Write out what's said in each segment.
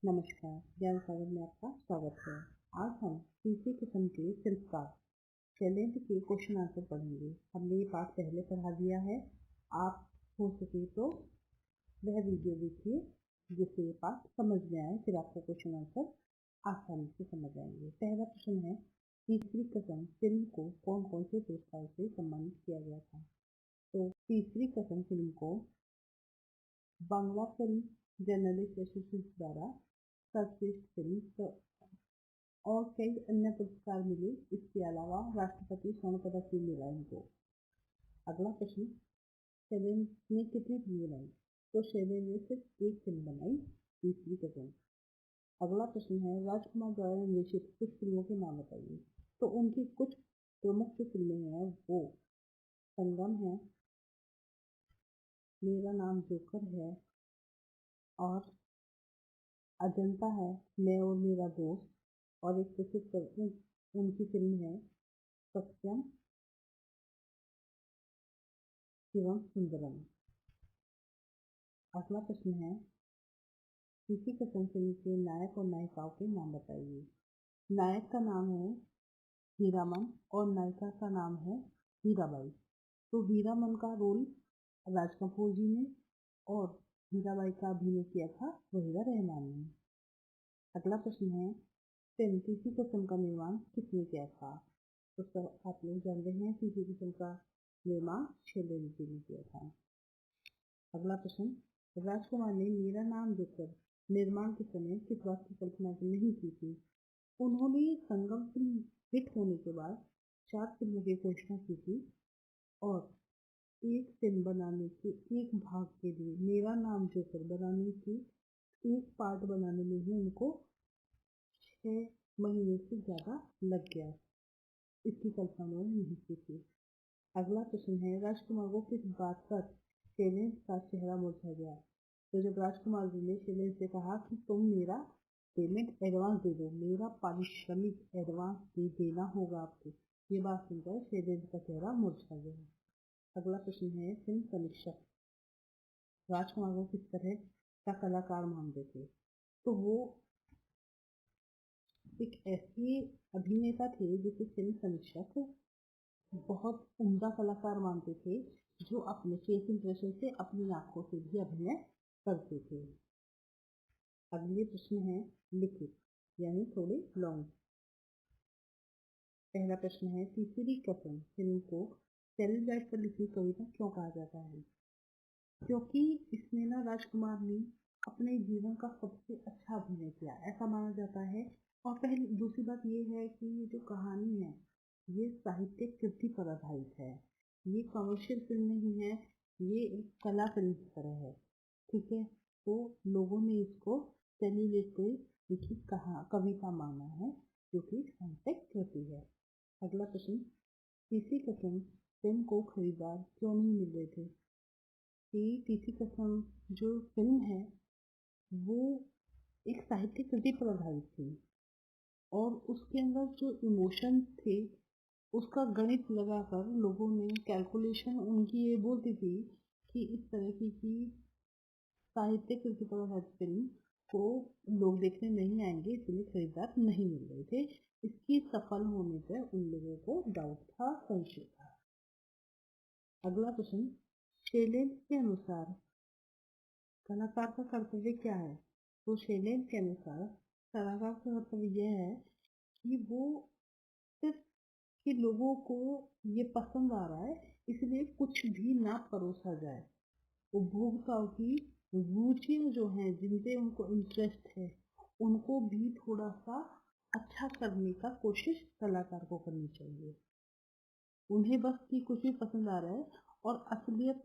नमस्कार, ज्ञान सागर में आपका स्वागत है। आज हम तीसरी किस्म के शिल्पकार चैलेंज के क्वेश्चन आंसर पढ़ेंगे। हमने ये पाठ पहले पढ़ा दिया है। आप हो सके तो वह वीडियो देखिए जिससे ये पाठ समझ में आए, फिर आपको क्वेश्चन आंसर आसानी से समझ आएंगे। पहला प्रश्न है, तीसरी किस्म फिल्म को कौन कौन से पुरस्कार से सम्मानित किया गया था? तो तीसरी किस्म फिल्म को बांग्ला फिल्म जर्नलिस्ट एसोसिएशन द्वारा सर्वश्रेष्ठ फिल्म और कई अन्य पुरस्कार मिले। इसके अलावा राष्ट्रपति स्वर्ण पदक भी मिला इनको। अगला प्रश्न, शैलेन ने कितनी फिल्में बनाई? तो शैलेन ने सिर्फ एक फिल्म बनाई, तीसरी किस्म। अगला प्रश्न है, राजकुमार द्वारा निर्देशित कुछ फिल्मों के नाम बताइए। तो उनकी कुछ प्रमुख जो फिल्में हैं वो संगम है, मेरा नाम जोकर है और अजंता है, मैं और मेरा दोस्त, और एक प्रसिद्ध उनकी फिल्म है सत्यम शिवम सुंदरम। अगला प्रश्न है, किसी किस्म फिल्म के नायक और नायिकाओं के नाम बताइए। नायक का नाम है हीरामन और नायिका का नाम है हीराबाई। तो हीरामन का रोल राज कपूर जी ने और हीराबाई का अभिनय किया था वहीदा रहमान ने। अगला प्रश्न है, फिल्म किसी किस्म का निर्माण किसने किया था? तो सब आप लोग जान रहे हैं, किसी किस्म का निर्माण शैलेन जी ने किया था। अगला प्रश्न, राजकुमार ने मेरा नाम जोकर निर्माण के समय किस बात की कल्पना नहीं की थी? उन्होंने संगम फिल्म हिट होने के बाद 4 फिल्मों की घोषणा की थी और एक फिल्म बनाने के एक भाग के लिए मेरा नाम जोकर बनाने की एक पार्ट बनाने में ही उनको 6 महीने से ज़्यादा लग गया। इसकी कल्पना उन्होंने नहीं की थी। अगला प्रश्न है, राजकुमार को किस बात पर शैलेन का चेहरा मुरझा गया? तो जब राजकुमार जी ने शैलेन से कहा कि तुम मेरा पेमेंट एडवांस दे दो, मेरा पारिश्रमिक एडवांस देना होगा आपको, ये बात सुनकर शैलेन का चेहरा मुरझा गया। अगला प्रश्न है, फिल्म समीक्षक राजकुमार को किस तरह का कलाकार मानते थे? तो वो एक ऐसे अभिनेता थे जिसे फिल्म समीक्षक बहुत उम्दा कलाकार मानते थे, जो अपने फेस इंप्रेशन से अपनी आंखों से भी अभिनय करते थे। अगले प्रश्न है, लिखित यानी थोड़े लॉन्ग। पहला प्रश्न है, तीसरी कसम फिल्म को सेल्यूलाइट पर लिखी कविता क्यों कहा जाता है? क्योंकि इसमें ना राजकुमार ने अपने जीवन का सबसे अच्छा अभिनय किया, ऐसा माना जाता है। और पहली दूसरी बात ये है कि ये जो कहानी है ये साहित्यिक कृति पर आधारित है, ये कमर्शियल फिल्म नहीं है, ये एक कला फिल्म की तरह है। ठीक है, तो लोगों ने इसको सेल्यूलोइड पे लिखी कविता माना है, जो कि साहित्यिक कृति है। अगला प्रश्न, तीसरी कसम फिल्म को खरीदार क्यों नहीं मिल रहे थे? कि तीसरी कसम जो फिल्म है वो एक साहित्यिक कृति पर आधारित थी और उसके अंदर जो इमोशन थे उसका गणित लगाकर लोगों ने कैलकुलेशन उनकी ये बोलती थी कि इस तरह की साहित्यिक कृति पर आधारित फिल्म को लोग देखने नहीं आएंगे, इसलिए खरीदार नहीं मिल रहे थे। इसकी सफल होने पर उन लोगों को डाउट था, संशय था। अगला प्रश्न, शैलेन के अनुसार कलाकार का कर्तव्य क्या है? तो शैलेन के अनुसार कलाकार का कर्तव्य यह है कि वो सिर्फ कि लोगों को ये पसंद आ रहा है इसलिए कुछ भी ना परोसा जाए। उपभोक्ताओं की रुचियाँ जो हैं, जिनसे उनको इंटरेस्ट है, उनको भी थोड़ा सा अच्छा करने का कोशिश कलाकार को करनी चाहिए। उन्हें बस कि कुछ भी पसंद आ रहा है और असलियत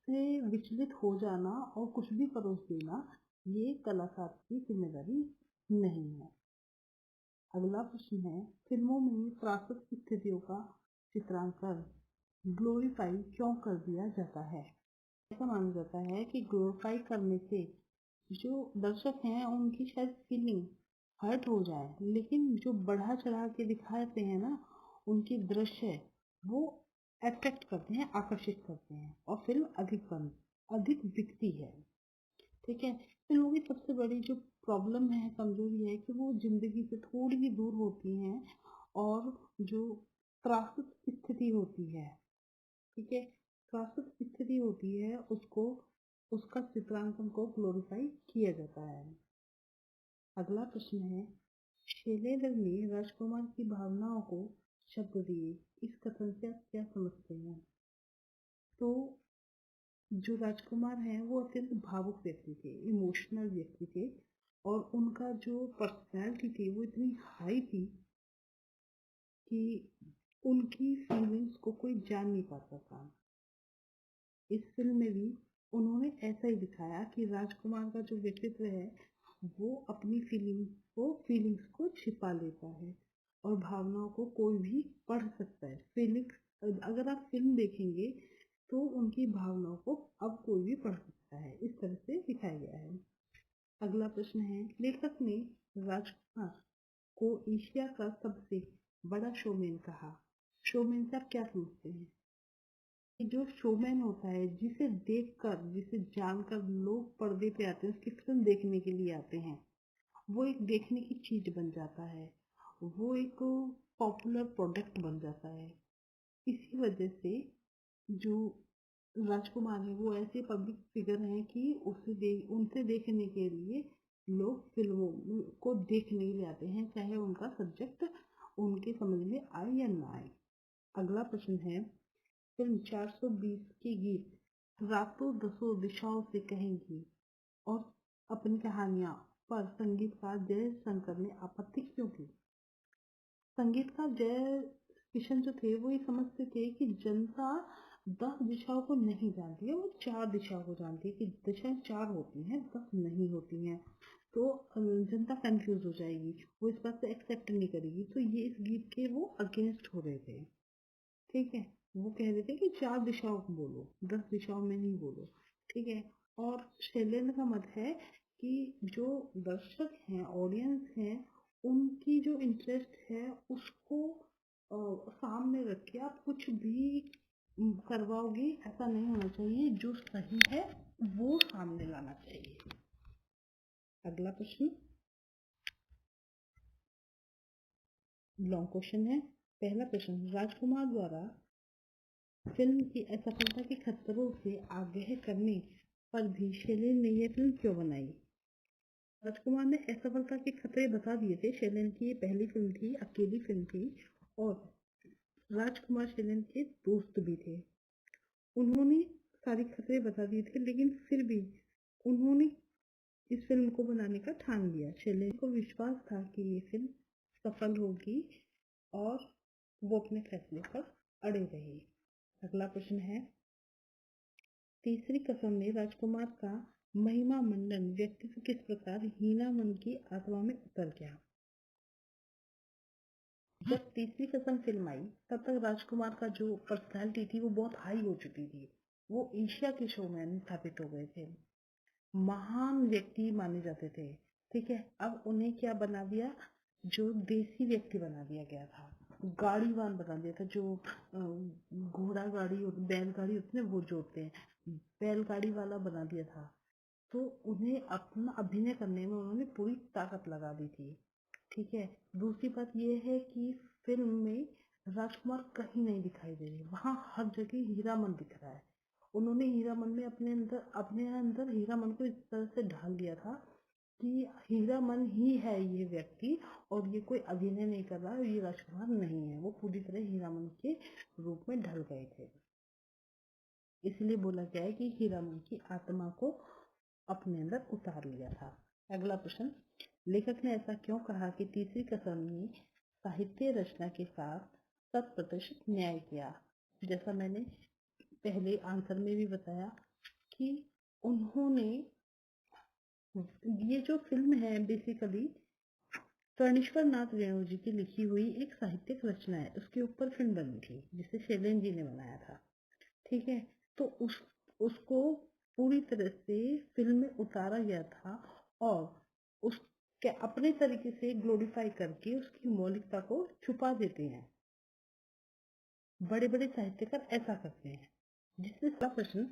से विचलित हो जाना और कुछ भी परोस देना, ये कलाकार की जिम्मेदारी नहीं है। अगला प्रश्न है, फिल्मों में प्राकृतिक स्थितियों का चित्रांकन ग्लोरीफाई क्यों कर दिया जाता है? ऐसा माना जाता है कि ग्लोरीफाई करने से जो दर्शक हैं उनकी शायद फीलिंग हर्ट हो जाए, लेकिन जो बढ़ा चढ़ा के दिखाते हैं ना उनकी दृश्य, वो अट्रैक्ट करते हैं, आकर्षित करते हैं और फिल्म अधिक बिकती है। ठीक है, फिल्मों की सबसे बड़ी जो प्रॉब्लम है, कमजोरी है कि वो जिंदगी से थोड़ी ही दूर होती हैं और जो त्रासद स्थिति होती है, ठीक है, त्रासद स्थिति होती है उसको उसका चित्रांकन को ग्लोरीफाई किया जाता है। अगला प्रश्न है, शैलेंद्र ने राजकुमार की भावनाओं को शब्द दिए, इस कथन से आप क्या समझते हैं? तो जो राजकुमार हैं वो अत्यंत भावुक व्यक्ति थे, इमोशनल व्यक्ति थे और उनका जो पर्सनैलिटी थी वो इतनी हाई थी कि उनकी फीलिंग्स को कोई जान नहीं पाता था। इस फिल्म में भी उन्होंने ऐसा ही दिखाया कि राजकुमार का जो व्यक्तित्व है वो अपनी फीलिंग्स को छिपा लेता है और भावनाओं को कोई भी पढ़ सकता है। फीलिंग्स अगर आप फिल्म देखेंगे तो उनकी भावनाओं को अब कोई भी पढ़ सकता है, इस तरह से दिखाया गया है। अगला प्रश्न है, लेखक ने राजकुमार को एशिया का सबसे बड़ा शोमैन कहा। शोमैन से आप क्या समझते हैं? जो शोमैन होता है जिसे देखकर जिसे जानकर लोग पर्दे पे आते हैं, उसकी फिल्म देखने के लिए आते हैं, वो एक देखने की चीज बन जाता है, वो एक पॉपुलर प्रोडक्ट बन जाता है। इसी वजह से जो राजकुमार है वो ऐसे पब्लिक फिगर हैं कि उनसे देखने के लिए लोग फिल्मों को देखने के लिए आते हैं, चाहे उनका सब्जेक्ट उनके समझ में आए या ना आए। अगला प्रश्न है, फिल्म 420 के गीत रातों दसों दिशाओं से कहेंगी और अपनी कहानियां पर संगीतकार जय शंकर ने आपत्ति क्यों की? संगीतकार जय किशन जो थे वो ये समझते थे कि जनता 10 दिशाओं को नहीं जानती है, वो 4 दिशाओं को जानती है, कि दिशाएं 4 होती हैं, 10 नहीं होती हैं। तो जनता कंफ्यूज हो जाएगी, वो इस बात को एक्सेप्ट नहीं करेगी, तो ये इस गीत के वो अगेंस्ट हो रहे थे, ठीक है। वो कह रहे थे कि 4 दिशाओं को बोलो, 10 दिशाओं में नहीं बोलो, ठीक है। और शैलेंद्र का मत है कि जो दर्शक हैं, ऑडियंस हैं, उनकी जो इंटरेस्ट है उसको सामने रख के आप कुछ भी करवाओगे, ऐसा नहीं होना चाहिए। जो सही है वो सामने लाना चाहिए। अगला प्रश्न लॉन्ग क्वेश्चन है। पहला प्रश्न, राजकुमार द्वारा फिल्म की असफलता के खतरों से आगाह करने पर भी शैलेंद्र ने यह फिल्म क्यों बनाई? राजकुमार ने असफलता के खतरे बता दिए थे। शैलेंद्र की ये पहली फिल्म थी, अकेली फिल्म थी और राजकुमार शैलेंद्र के दोस्त भी थे। उन्होंने सारे खतरे बता दिए थे, लेकिन फिर भी उन्होंने इस फिल्म को बनाने का ठान लिया। शैलेंद्र को विश्वास था कि ये फिल्म सफल होगी और वो अपने फैसले पर अड़े रहे। अगला प्रश्न है, तीसरी कसम में राजकुमार का महिमा मंडन व्यक्तित्व किस प्रकार हीना मन की आत्मा में उतर गया? जब तीसरी कसम फिल्म आई तब तक राजकुमार का जो पर्सनैलिटी थी वो बहुत हाई हो चुकी थी, वो एशिया के शोमैन स्थापित हो गए थे, महान व्यक्ति माने जाते थे, ठीक है। अब उन्हें क्या बना दिया, जो देसी व्यक्ति बना दिया गया था, गाड़ीवान बना दिया था, जो घोड़ा गाड़ी और बैलगाड़ी उसमें वो जोड़ते हैं, बैलगाड़ी वाला बना दिया था। तो उन्हें अपना अभिनय करने में उन्होंने पूरी ताकत लगा दी थी, ठीक है। दूसरी बात ये है कि फिल्म में राजकुमार कहीं नहीं दिखाई दे रहे, वहाँ हर जगह हीरामन दिख रहा है। उन्होंने हीरामन में अपने अंदर हीरामन को इस तरह से ढाल दिया था कि हीरामन ही है ये व्यक्ति और ये कोई अभिनय नहीं कर रहा, ये राजकुमार नहीं है, वो पूरी तरह हीरामन के रूप में ढल गए थे। इसलिए बोला गया है कि हीरामन की आत्मा को अपने अंदर उतार लिया था। अगला प्रश्न, लेखक ने ऐसा क्यों कहा कि तीसरी कसम ने साहित्य रचना के साथ 100% न्याय किया? जैसा मैंने पहले आंसर में भी बताया कि उन्होंने ये जो फिल्म है बेसिकली कर्णेश्वर नाथ रेणु जी की लिखी हुई एक साहित्यिक रचना है, उसके ऊपर फिल्म बनी थी जिसे शैलेंद्र जी ने बनाया था, ठीक है। तो उसको पूरी तरह से फिल्म में उतारा गया था और उसके अपने तरीके से ग्लोरीफाई करके उसकी मौलिकता को छुपा देते हैं। बड़े बड़े साहित्यकार ऐसा करते हैं। जिससे अगला प्रश्न,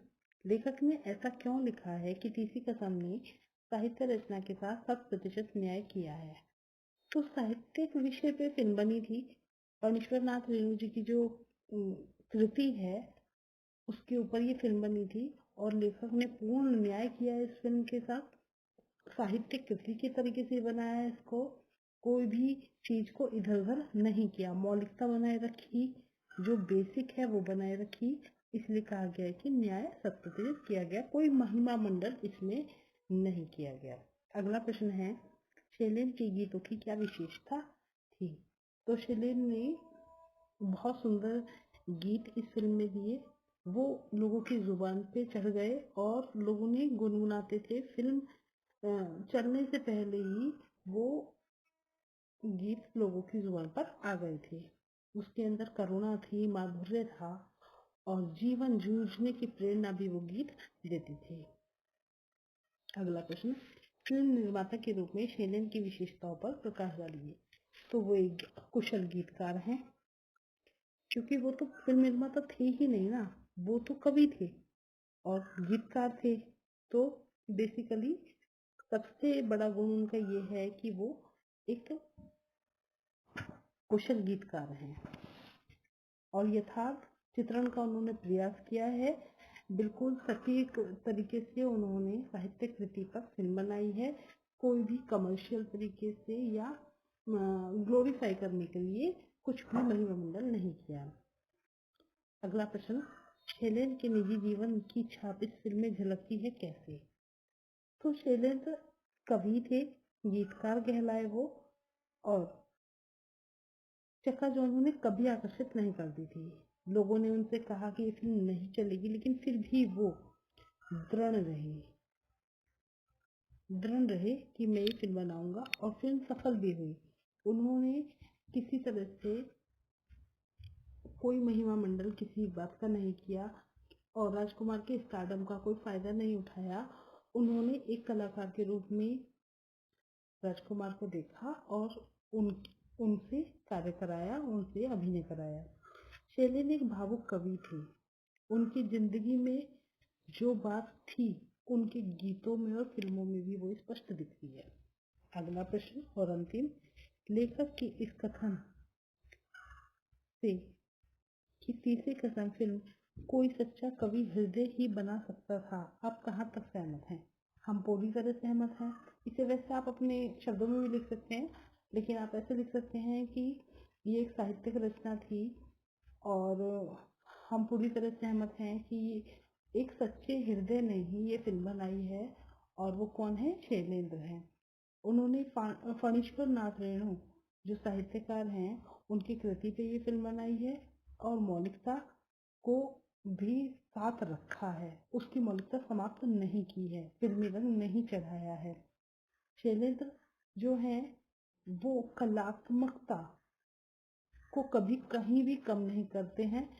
लेखक ने ऐसा क्यों लिखा है कि तीसरी कसम ने साहित्य रचना के साथ 100% न्याय किया है। तो साहित्यिक विषय पे फिल्म बनी थी और ईश्वरनाथ रेणु जी की जो कृति है उसके ऊपर ये फिल्म बनी थी और लेखक ने पूर्ण न्याय किया है इस फिल्म के साथ। साहित्यिक कृति के तरीके से बनाया है इसको, कोई भी चीज को इधर उधर नहीं किया, मौलिकता बनाए रखी, जो बेसिक है वो बनाए रखी, इसलिए कहा गया है कि न्याय 100% किया गया, कोई महिमा मंडल इसमें नहीं किया गया। अगला प्रश्न है, शैलेंद्र के गीतों की क्या विशेषता थी? तो शैलेंद्र ने बहुत सुंदर गीत इस फिल्म में दिए, वो लोगों की जुबान पे चढ़ गए और लोगों ने गुनगुनाते थे। फिल्म चलने से पहले ही वो गीत लोगों की जुबान पर आ गए थे। उसके अंदर करुणा थी, माधुर्य था और जीवन जूझने की प्रेरणा भी वो गीत देते थे। अगला प्रश्न, फिल्म निर्माता के रूप में शैलेंद्र की विशेषताओं पर प्रकाश डालिए। तो वो एक कुशल गीतकार हैं, क्योंकि वो तो फिल्म निर्माता थे ही नहीं ना, वो तो कवि थे और गीतकार थे। तो बेसिकली सबसे बड़ा गुण उनका ये है कि वो एक कुशल गीतकार हैं और यथार्थ चित्रण का उन्होंने प्रयास किया है। बिल्कुल सटीक तरीके से उन्होंने साहित्यिक कृति पर फिल्म बनाई है, कोई भी कमर्शियल तरीके से या ग्लोरीफाई करने के लिए कुछ भी महिमा मंडल नहीं किया। अगला प्रश्न, शैलेंद्र के निजी जीवन की छाप इस फिल्म में झलकती है कैसे? तो शैलेंद्र कवि थे, गीतकार कहलाए वो, और चकाचौंध उन्हें कभी आकर्षित नहीं करती थी। लोगों ने उनसे कहा कि ये फिल्म नहीं चलेगी, लेकिन फिर भी वो दृढ़ रहे कि मैं ये फिल्म बनाऊंगा और फिल्म सफल भी हुई। उन्होंने किसी तरह से कोई महिमा मंडल किसी बात का नहीं किया और राजकुमार के स्टारडम का कोई फायदा नहीं उठाया। उन्होंने एक कलाकार के रूप में राजकुमार को देखा और उनसे कार्य कराया, उनसे अभिनय कराया। शैलेंद्र एक भावुक कवि थे, उनकी जिंदगी में जो बात थी उनके गीतों में और फिल्मों में भी वो स्पष्ट दिखती है। अगला प्रश्न और अंतिम, लेखक की इस कथन से कि तीसरी कसम फिल्म कोई सच्चा कवि हृदय ही बना सकता था, आप कहाँ तक सहमत हैं? हम पूरी तरह सहमत हैं। इसे वैसे आप अपने शब्दों में भी लिख सकते हैं, लेकिन आप ऐसे लिख सकते हैं कि ये एक साहित्यिक रचना थी और हम पूरी तरह सहमत हैं कि एक सच्चे हृदय ने ही ये फिल्म बनाई है। और वो कौन है? शैलेंद्र हैं। उन्होंने फणीश्वर नाथ रेणु जो साहित्यकार हैं उनकी कृति पे ये फिल्म बनाई है और मौलिकता को भी साथ रखा है, उसकी मौलिकता समाप्त नहीं की है, फिल्मी रंग नहीं चढ़ाया है। शैलेंद्र जो है वो कलात्मकता को कभी कहीं भी कम नहीं करते हैं,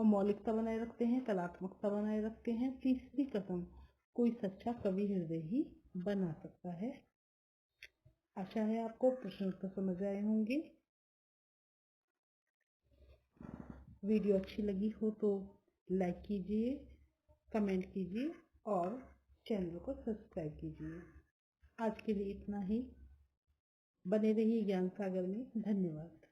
मौलिकता बनाए रखते हैं, कलात्मकता बनाए रखते हैं। तीसरी कसम कोई सच्चा कवि हृदय ही बना सकता है। आशा है आपको प्रश्न उत्तर समझ आए होंगे। वीडियो अच्छी लगी हो तो लाइक कीजिए, कमेंट कीजिए और चैनल को सब्सक्राइब कीजिए। आज के लिए इतना ही। बने रहिए ज्ञान सागर में। धन्यवाद।